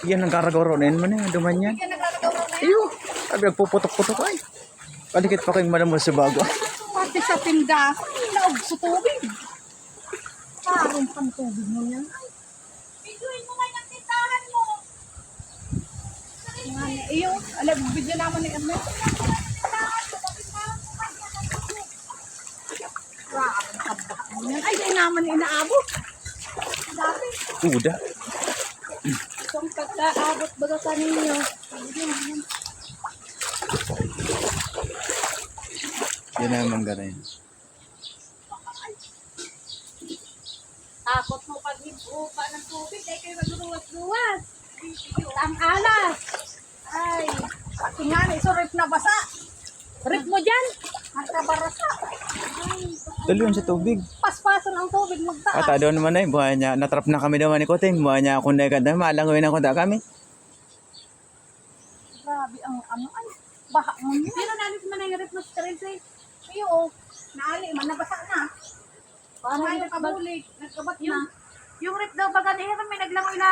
Yan ang karagoro na yun man eh. Duman yan. Yan naglalagaw na yan. Iyo. Sabi nagpuputok-putok ay. Palikit pa kayong madamo sa bago. Pati sa tinda, naog sa tubig. Parang pang tubig mo yan. Bigyan mo nga yung tindahan mo. Iyo, alam, bigyan naman ni Ernest. Ay, di naman inaabot. Dati. Uda. Kung pagkaabot baga ka ninyo. Yan naman ganun. Takot mo pag hibupa ng tubig, ay kayo magruwas-ruwas. Ang alas. Ay, tingnan, iso rip na basa. Rip mo dyan. Ang kabarasa. Tuloy sa tubig. Paspasan ang tubig magtaas. Ata doon naman ay. Buhay niya. Natrap na kami daw ni Koting. Buhay niya akong naganda. Malangoy na kunta kami. Grabe ang ano ay. Baha mo niya. Pero nalis man yung rip mo sa rin iyo. Naali man, nabasa na. Parang nagkabulig. Nagkabat na. Yung rip daw baga niya may naglangoy lang.